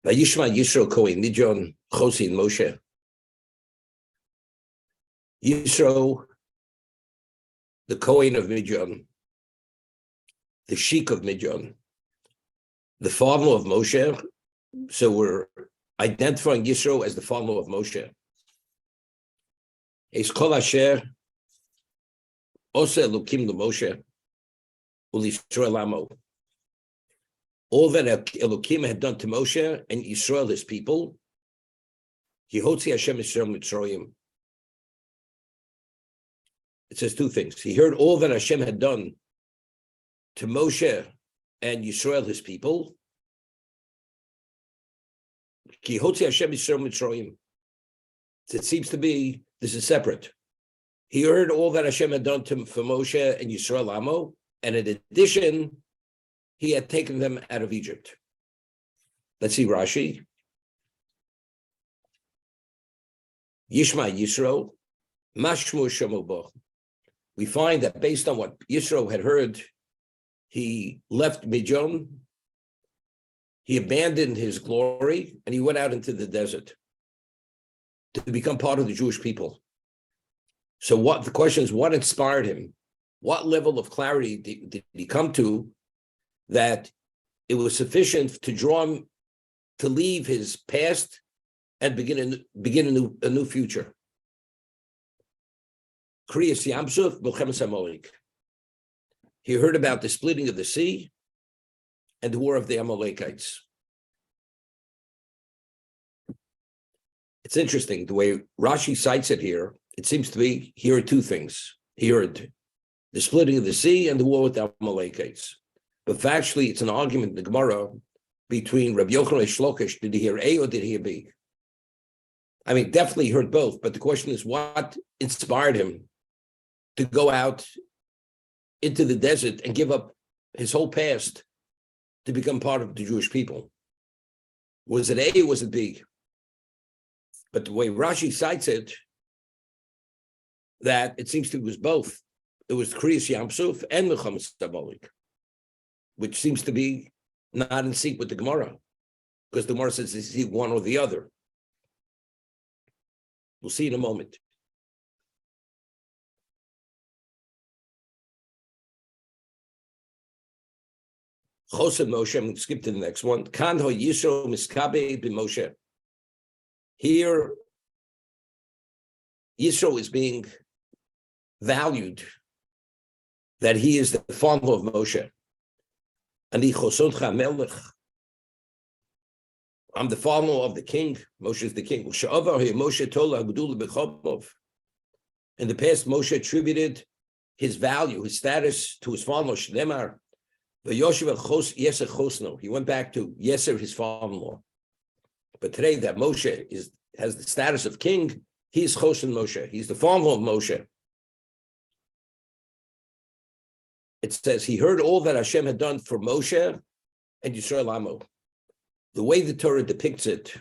Vayishma Yisro Kohen Midyon Chosin Moshe. Yisro, the Kohen of Midyon, the Sheik of Midyon, the father of Moshe. So we're identifying Yisro as the father of Moshe. Es kol asher oseh Elokim leMoshe u'Yisrael amo. All that Elokim had done to Moshe and Yisrael, his people, Yehotzi Hashem Yisrael Mitzrayim. It says two things. He heard all that Hashem had done to Moshe and Yisrael, his people. Yehotzi Hashem Yisrael Mitzrayim. It seems to be this is separate. He heard all that Hashem had done for Moshe and Yisrael Amo, and in addition, he had taken them out of Egypt. Let's see Rashi. Yishma Yisro, Mashmu Shemobo. We find that based on what Yisro had heard, he left Midyon, he abandoned his glory, and he went out into the desert to become part of the Jewish people. So what the question is, what inspired him? What level of clarity did he come to that it was sufficient to draw him to leave his past and begin a new future? Kriyas Yamsuf Milchemes Amalek. He heard about the splitting of the sea and the war of the Amalekites. It's interesting the way Rashi cites it here. It seems to be he heard two things. He heard the splitting of the sea and the war with the Amalekites. But factually, it's an argument in the Gemara between Rabbi Yochanan and Shlokish. Did he hear A or did he hear B? I mean, definitely he heard both. But the question is, what inspired him to go out into the desert and give up his whole past to become part of the Jewish people? Was it A or was it B? But the way Rashi cites it, that it seems to be was both. It was Kriyas Yamsuf and Milchemes Amalek, which seems to be not in sync with the Gemara, because the Gemara says it's one or the other. We'll see in a moment. Chosen Moshe, I'm going to skip to the next one. Kan ho Yisro miskabe b'Moshe. Here, Yisro is being valued that he is the father of Moshe. Ani chosoncha melech. I'm the father of the king. Moshe is the king. Moshe tola agdula b'chomov. In the past, Moshe attributed his value, his status to his father, Shnemar. He went back to Yeser, his father-in-law. But today that Moshe has the status of king, he's Chosen Moshe. He's the father of Moshe. It says he heard all that Hashem had done for Moshe and Yisrael Amo. The way the Torah depicts it,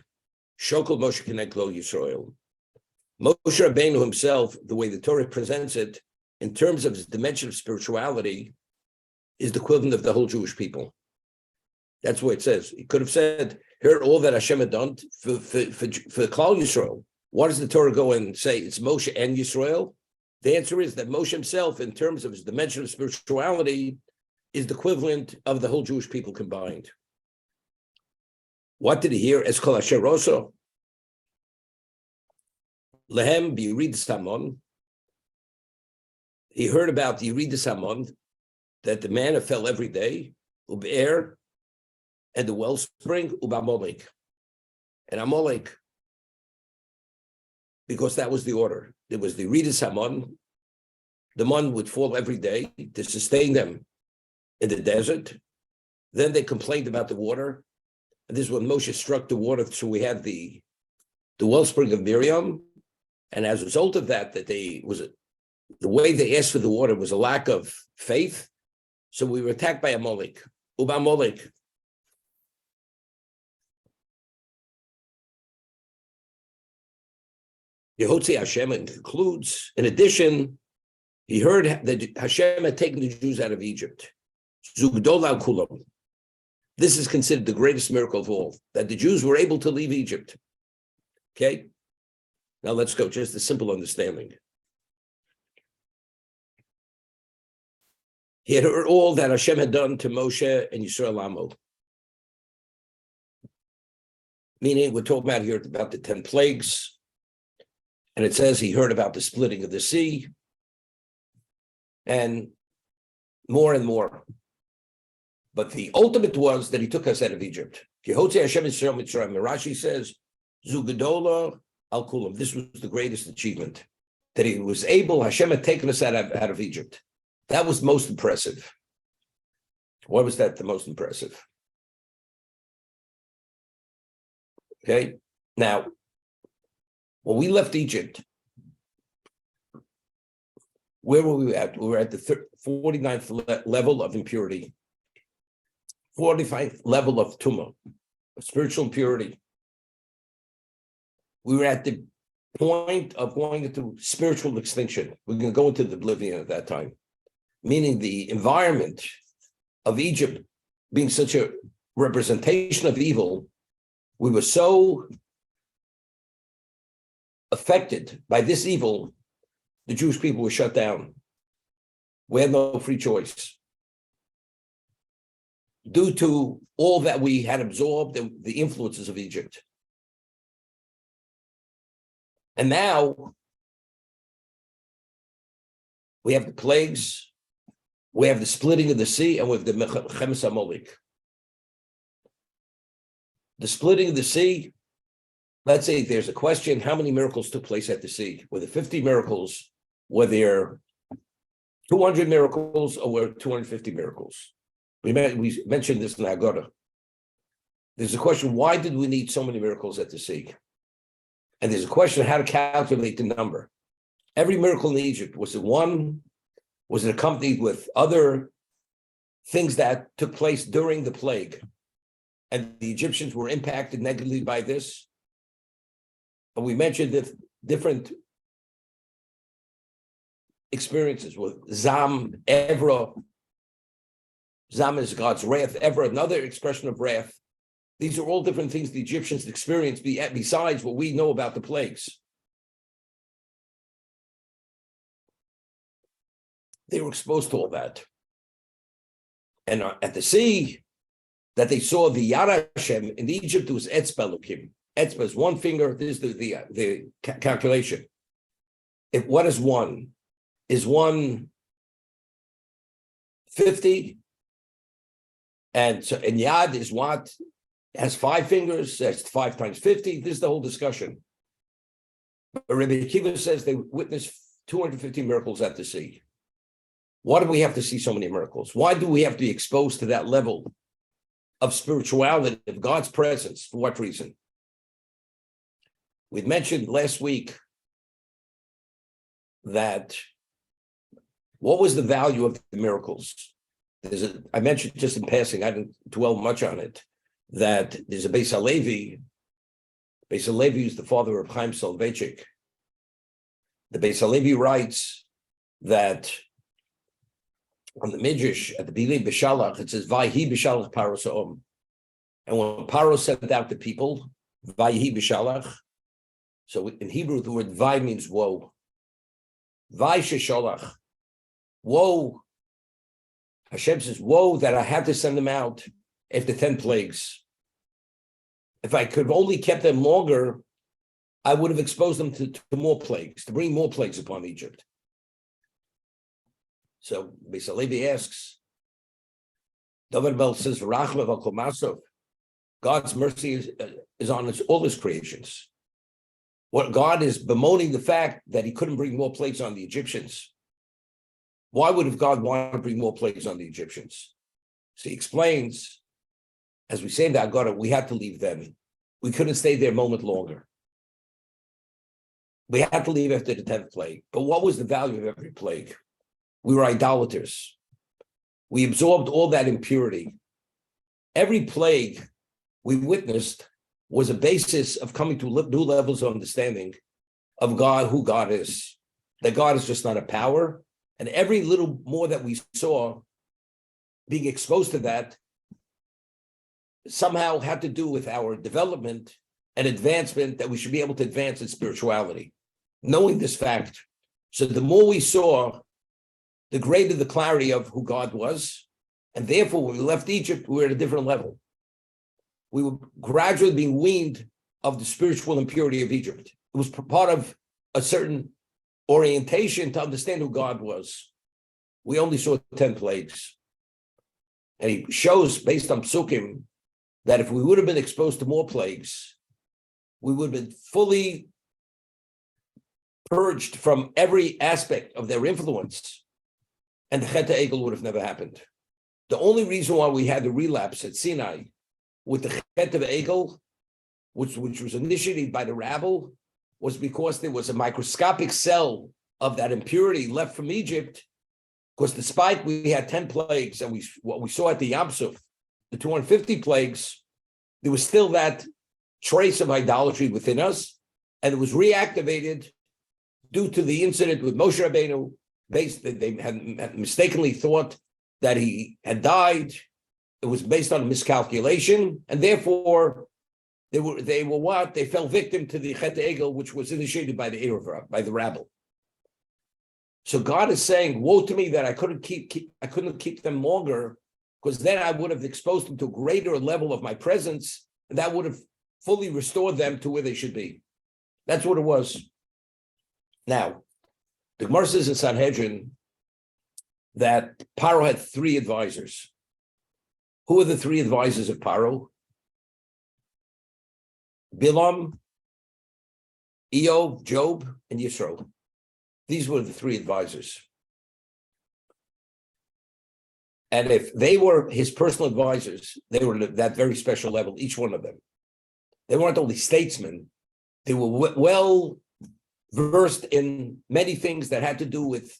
Shokol Moshe Connect Lo Yisrael. Moshe Rabbeinu himself, the way the Torah presents it, in terms of his dimension of spirituality, is the equivalent of the whole Jewish people. That's what it says. He could have said, heard all that Hashem had done for Klal Yisrael. Why does the Torah go and say it's Moshe and Yisrael? The answer is that Moshe himself, in terms of his dimension of spirituality, is the equivalent of the whole Jewish people combined. What did he hear? Es kol asher oso. Lehem b'yirid samon. He heard about the yirid samon, that the manna fell every day, ube'er, and the wellspring, ub'amalek. And Amalek, because that was the order. There was the Yirid Hamon. The man would fall every day to sustain them in the desert. Then they complained about the water. And this is when Moshe struck the water, so we had the wellspring of Miriam. And as a result of that, the way they asked for the water was a lack of faith. So we were attacked by Amalek. Ub'amalek. Yehotzi Hashem concludes, in addition, he heard that Hashem had taken the Jews out of Egypt. Zugdol al kulam. This is considered the greatest miracle of all, that the Jews were able to leave Egypt. Okay? Now let's go, just a simple understanding. He had heard all that Hashem had done to Moshe and Yisro Lamo. Meaning, we're talking about here about the 10 plagues. And it says he heard about the splitting of the sea. And more. But the ultimate was that he took us out of Egypt. Rashi says, Zugadola al Kulam. This was the greatest achievement. That he was able, Hashem had taken us out of Egypt. That was most impressive. Why was that the most impressive? Okay, now, when we left Egypt, where were we at? We were at the 49th level of impurity, 45th level of tumah, of spiritual impurity. We were at the point of going into spiritual extinction. We're going to go into the oblivion at that time, meaning the environment of Egypt being such a representation of evil. We were so affected by this evil, the Jewish people were shut down. We had no free choice. Due to all that we had absorbed, the influences of Egypt. And now, we have the plagues, we have the splitting of the sea, and we have the Chemes HaMolech. The splitting of the sea, let's say there's a question, how many miracles took place at the sea? Were there 50 miracles? Were there 200 miracles, or were 250 miracles? We mentioned this in Haggadah. There's a question, why did we need so many miracles at the sea? And there's a question how to calculate the number. Every miracle in Egypt, was it one? Was it accompanied with other things that took place during the plague? And the Egyptians were impacted negatively by this. And we mentioned that different experiences with Zam, Evra. Zam is God's wrath. Evra, another expression of wrath. These are all different things the Egyptians experienced besides what we know about the plagues. They were exposed to all that. And at the sea, that they saw the Yad Hashem, in Egypt it was Etzba Elokim. Etzba is one finger, this is the calculation. What is one? Is one 50? And Yad is what? Has 5 fingers, that's 5 times 50. This is the whole discussion. But Rabbi Akiva says they witnessed 250 miracles at the sea. Why do we have to see so many miracles? Why do we have to be exposed to that level of spirituality, of God's presence? For what reason? We'd mentioned last week that what was the value of the miracles? I mentioned just in passing, I didn't dwell much on it, that there's a Beis HaLevi. Beis HaLevi is the father of Chaim Soloveitchik. The Beis HaLevi writes that on the Midrash, at the Bilei B'Shalach, it says, Vayhi B'Shalach Paro Sa'om. And when Paro sent out the people, Vayhi B'Shalach, so in Hebrew, the word Vay means woe. Vay Shesholach, woe. Hashem says, woe that I had to send them out after 10 plagues. If I could have only kept them longer, I would have exposed them to more plagues, to bring more plagues upon Egypt. So Beis HaLevi asks, David Bel says, God's mercy is on all his creations. What God is bemoaning the fact that he couldn't bring more plagues on the Egyptians. Why would have God want to bring more plagues on the Egyptians? So he explains, as we say in the Haggadah, we had to leave them. We couldn't stay there a moment longer. We had to leave after the 10th plague. But what was the value of every plague? We were idolaters. We absorbed all that impurity. Every plague we witnessed was a basis of coming to new levels of understanding of God, who God is. That God is just not a power. And every little more that we saw, being exposed to that, somehow had to do with our development and advancement, that we should be able to advance in spirituality. Knowing this fact, so the more we saw, the greater the clarity of who God was. And therefore, when we left Egypt, we were at a different level. We were gradually being weaned of the spiritual impurity of Egypt. It was part of a certain orientation to understand who God was. We only saw 10 plagues. And he shows, based on Psukim, that if we would have been exposed to more plagues, we would have been fully purged from every aspect of their influence, and the Chet HaEgel would have never happened. The only reason why we had the relapse at Sinai with the Chet of Egel, which was initiated by the rabble, was because there was a microscopic cell of that impurity left from Egypt. Because despite we had 10 plagues, and what we saw at the Yam Suf, the 250 plagues, there was still that trace of idolatry within us, and it was reactivated due to the incident with Moshe Rabbeinu. They had mistakenly thought that he had died. It was based on a miscalculation, and therefore they were what? They fell victim to the Chet Egel, which was initiated by the Erev, by the rabble. So God is saying, woe to me that I couldn't keep them longer, because then I would have exposed them to a greater level of my presence, and that would have fully restored them to where they should be. That's what it was. Now, the Gemara says in Sanhedrin that Paro had 3 advisors. Who are the 3 advisors of Paro? Bilam, Eov, Job, and Yisro. These were the 3 advisors. And if they were his personal advisors, they were at that very special level, each one of them. They weren't only statesmen, they were well versed in many things that had to do with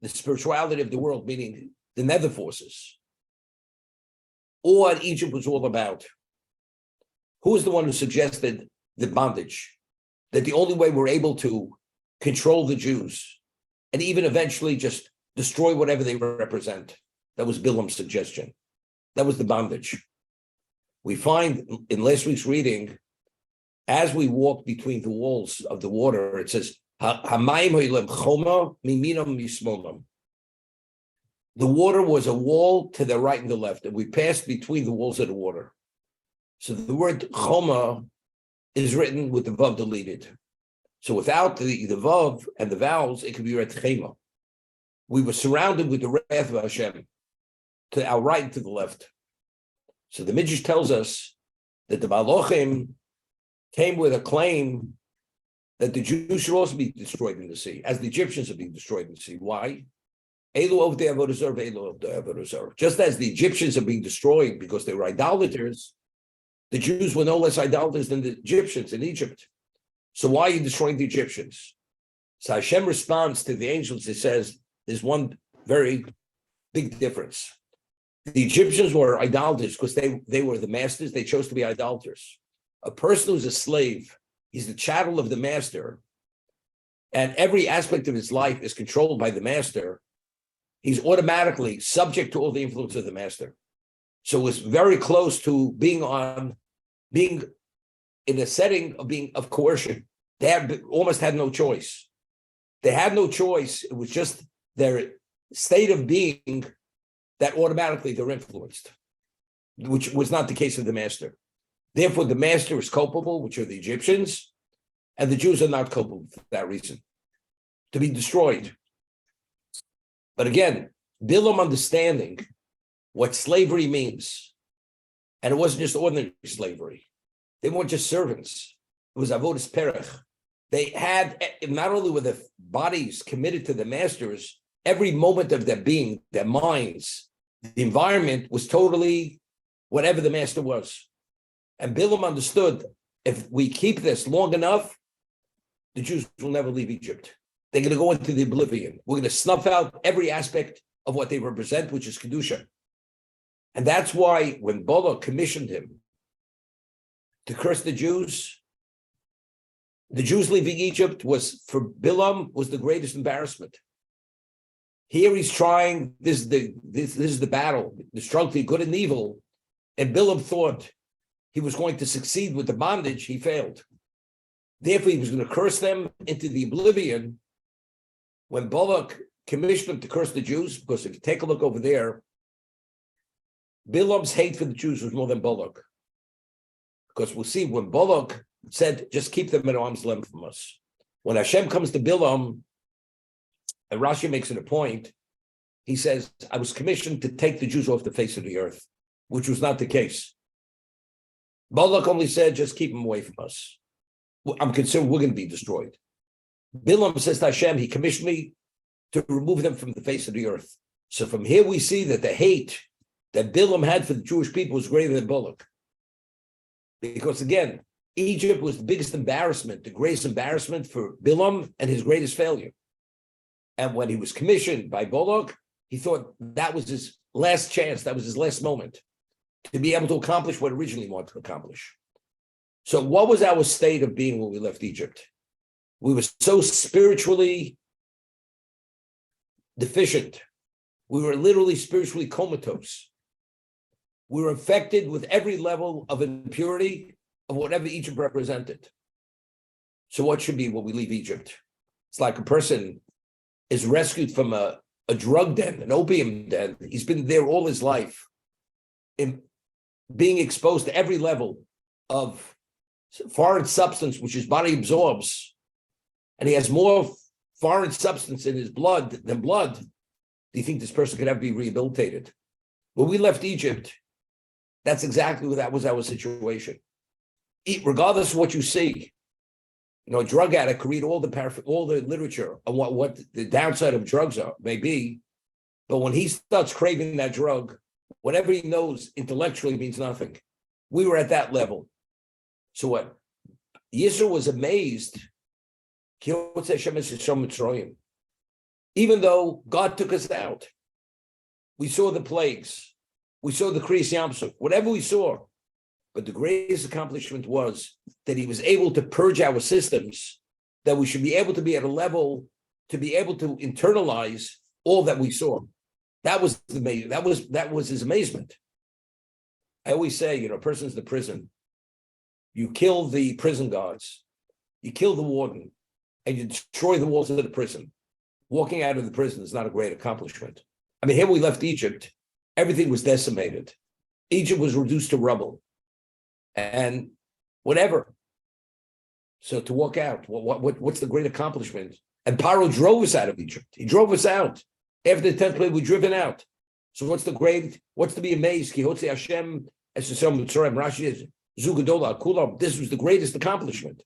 the spirituality of the world, meaning the nether forces. All what Egypt was all about. Who was the one who suggested the bondage? That the only way we're able to control the Jews and even eventually just destroy whatever they represent. That was Bilam's suggestion. That was the bondage. We find in last week's reading, as we walk between the walls of the water, it says, the water was a wall to the right and the left, and we passed between the walls of the water. So the word choma is written with the vav deleted. So without the vav and the vowels, it could be read chema. We were surrounded with the wrath of Hashem to our right and to the left. So the Midrash tells us that the Malachim came with a claim that the Jews should also be destroyed in the sea, as the Egyptians are being destroyed in the sea. Why? Just as the Egyptians are being destroyed because they were idolaters, the Jews were no less idolaters than the Egyptians in Egypt. So why are you destroying the Egyptians? So Hashem responds to the angels. It says there's one very big difference. The Egyptians were idolaters because they were the masters. They chose to be idolaters. A person who's a slave, he's the chattel of the master, and every aspect of his life is controlled by the master. He's automatically subject to all the influence of the master. So it was very close to being in a setting of coercion. They almost had no choice. They had no choice. It was just their state of being that automatically they're influenced, which was not the case of the master. Therefore, the master is culpable, which are the Egyptians, and the Jews are not culpable for that reason, to be destroyed. But again, Bilam understanding what slavery means, and it wasn't just ordinary slavery. They weren't just servants. It was avodas perech. They had, not only were their bodies committed to the masters, every moment of their being, their minds, the environment was totally whatever the master was. And Bilam understood, if we keep this long enough, the Jews will never leave Egypt. They're going to go into the oblivion. We're going to snuff out every aspect of what they represent, which is Kedusha. And that's why when Balak commissioned him to curse the Jews leaving Egypt was, for Bilam, was the greatest embarrassment. Here he's trying, this is the battle, the struggle between good and evil, and Bilam thought he was going to succeed with the bondage, he failed. Therefore, he was going to curse them into the oblivion. When Balak commissioned him to curse the Jews, because if you take a look over there, Bilam's hate for the Jews was more than Balak. Because we'll see when Balak said, just keep them at arm's length from us. When Hashem comes to Bilam, and Rashi makes it a point, he says, I was commissioned to take the Jews off the face of the earth, which was not the case. Balak only said, just keep them away from us. I'm concerned we're going to be destroyed. Bilam says to Hashem, he commissioned me to remove them from the face of the earth. So from here we see that the hate that Bilam had for the Jewish people was greater than Balak. Because again, Egypt was the biggest embarrassment, the greatest embarrassment for Bilam and his greatest failure. And when he was commissioned by Balak, he thought that was his last chance, that was his last moment to be able to accomplish what originally he wanted to accomplish. So what was our state of being when we left Egypt? We were so spiritually deficient. We were literally spiritually comatose. We were infected with every level of impurity of whatever Egypt represented. So what should be when we leave Egypt? It's like a person is rescued from a drug den, an opium den. He's been there all his life, in being exposed to every level of foreign substance, which his body absorbs, and he has more foreign substance in his blood than blood. Do you think this person could ever be rehabilitated? When we left Egypt, that's exactly what that was our situation. Regardless of what you see, a drug addict can read all the literature on what the downside of drugs may be, but when he starts craving that drug, whatever he knows intellectually means nothing. We were at that level. So what? Yisro was amazed. Even though God took us out, we saw the plagues, we saw the Kriyas Yamsuf, whatever we saw. But the greatest accomplishment was that he was able to purge our systems, that we should be able to be at a level to be able to internalize all that we saw. That was his amazement. I always say, a person's in the prison. You kill the prison guards, you kill the warden, and you destroy the walls of the prison. Walking out of the prison is not a great accomplishment. I mean, here we left Egypt, everything was decimated. Egypt was reduced to rubble. And whatever. So to walk out, what's the great accomplishment? And Paro drove us out of Egypt. He drove us out. After the 10th plague, we're driven out. So what's to be amazed? Kihotze Hashem, Rashi is, Zugadola, Kulam. This was the greatest accomplishment.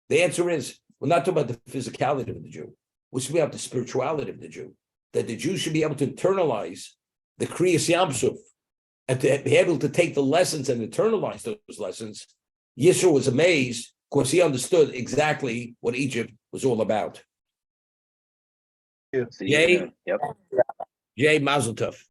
The answer is, we're not talking about the physicality of the Jew. We're speaking about the spirituality of the Jew. That the Jew should be able to internalize the Kriyas Yamsuf and to be able to take the lessons and internalize those lessons. Yisro was amazed because he understood exactly what Egypt was all about. Yeah. Jay Mazel Tov.